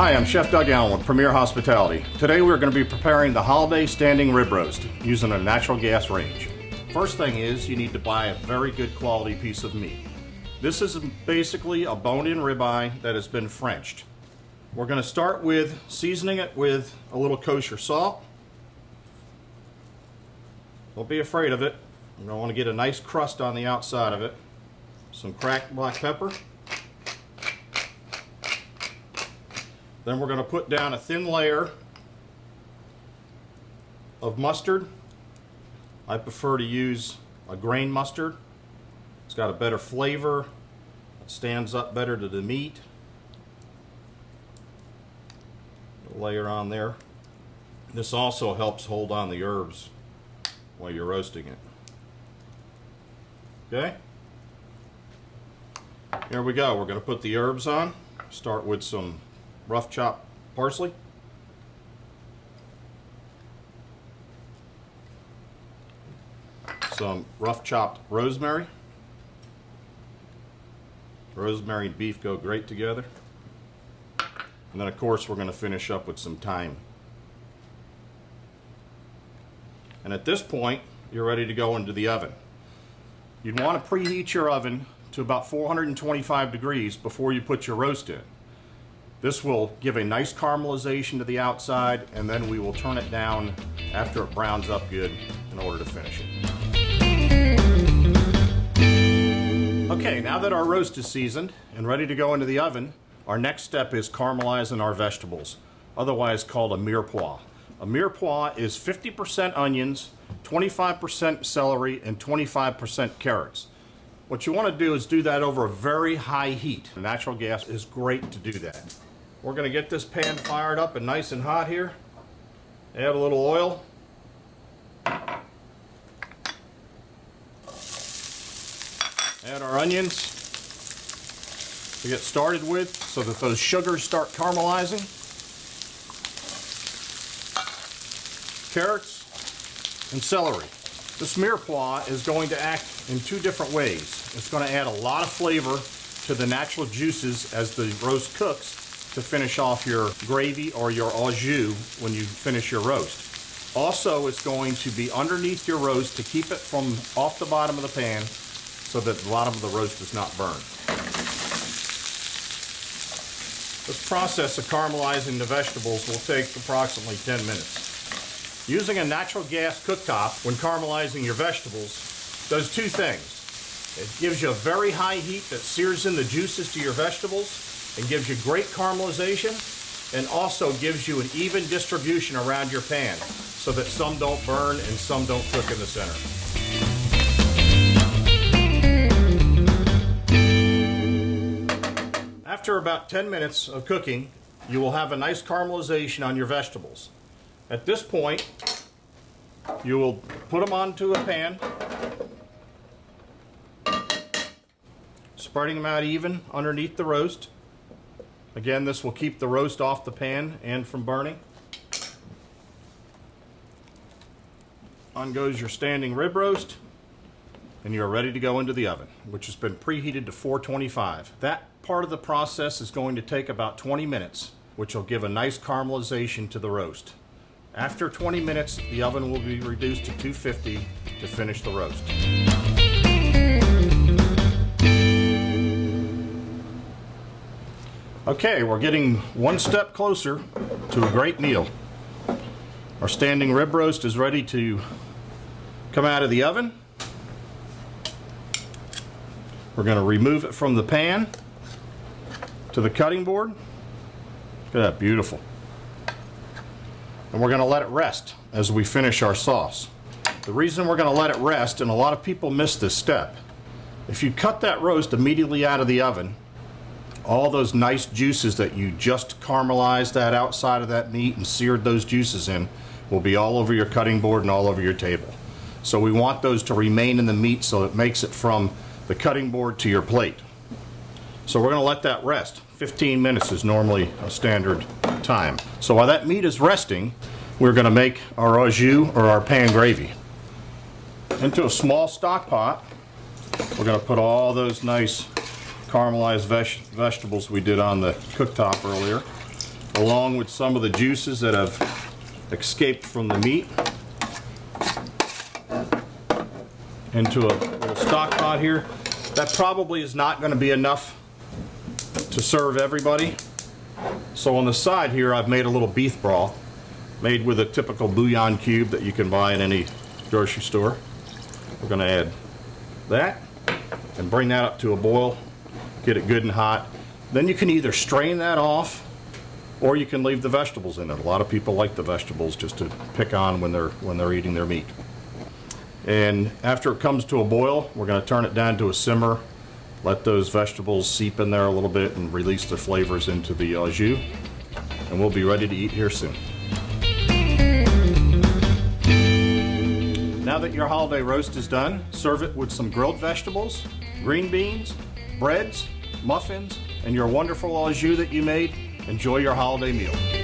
Hi, I'm Chef Doug Allen with Premier Hospitality. Today we're going to be preparing the holiday standing rib roast using a natural gas range. First thing is you need to buy a very good quality piece of meat. This is basically a bone-in ribeye that has been Frenched. We're going to start with seasoning it with a little kosher salt. Don't be afraid of it. You're going to want to get a nice crust on the outside of it. Some cracked black pepper. Then we're going to put down a thin layer of mustard. I prefer to use a grain mustard. It's got a better flavor. It stands up better to the meat. A layer on there. This also helps hold on the herbs while you're roasting it. Okay? Here we go. We're going to put the herbs on. Start with some rough chopped parsley. Some rough chopped rosemary. Rosemary and beef go great together. And then of course we're going to finish up with some thyme. And at this point you're ready to go into the oven. You'd want to preheat your oven to about 425 degrees before you put your roast in. This will give a nice caramelization to the outside, and then we will turn it down after it browns up good in order to finish it. Okay, now that our roast is seasoned and ready to go into the oven, our next step is caramelizing our vegetables, otherwise called a mirepoix. A mirepoix is 50% onions, 25% celery, and 25% carrots. What you want to do is do that over a very high heat. Natural gas is great to do that. We're going to get this pan fired up and nice and hot here. Add a little oil. Add our onions to get started with so that those sugars start caramelizing. Carrots and celery. This mirepoix is going to act in two different ways. It's going to add a lot of flavor to the natural juices as the roast cooks to finish off your gravy or your au jus when you finish your roast. Also, it's going to be underneath your roast to keep it from off the bottom of the pan so that the bottom of the roast is not burned. This process of caramelizing the vegetables will take approximately 10 minutes. Using a natural gas cooktop when caramelizing your vegetables does two things. It gives you a very high heat that sears in the juices to your vegetables and gives you great caramelization, and also gives you an even distribution around your pan so that some don't burn and some don't cook in the center. After about 10 minutes of cooking, you will have a nice caramelization on your vegetables. At this point, you will put them onto a pan, spreading them out even underneath the roast. Again, this will keep the roast off the pan and from burning. On goes your standing rib roast, and you're ready to go into the oven, which has been preheated to 425. That part of the process is going to take about 20 minutes, which will give a nice caramelization to the roast. After 20 minutes, the oven will be reduced to 250 to finish the roast. Okay, we're getting one step closer to a great meal. Our standing rib roast is ready to come out of the oven. We're going to remove it from the pan to the cutting board. Look at that, beautiful. And we're going to let it rest as we finish our sauce. The reason we're going to let it rest, and a lot of people miss this step, if you cut that roast immediately out of the oven, all those nice juices that you just caramelized that outside of that meat and seared those juices in will be all over your cutting board and all over your table. So we want those to remain in the meat so it makes it from the cutting board to your plate. So we're going to let that rest. 15 minutes is normally a standard time. So while that meat is resting, we're going to make our au jus or our pan gravy. Into a small stock pot, we're going to put all those nice caramelized vegetables we did on the cooktop earlier. along with some of the juices that have escaped from the meat, into a little stock pot here. That probably is not going to be enough to serve everybody. So on the side here, I've made a little beef broth made with a typical bouillon cube that you can buy in any grocery store. We're going to add that and bring that up to a boil, get it good and hot. Then you can either strain that off or you can leave the vegetables in it. A lot of people like the vegetables just to pick on when they're eating their meat. And after it comes to a boil, we're going to turn it down to a simmer, let those vegetables seep in there a little bit and release the flavors into the au jus, and we'll be ready to eat here soon. Now that your holiday roast is done, serve it with some grilled vegetables, green beans, breads, muffins, and your wonderful au jus that you made. Enjoy your holiday meal.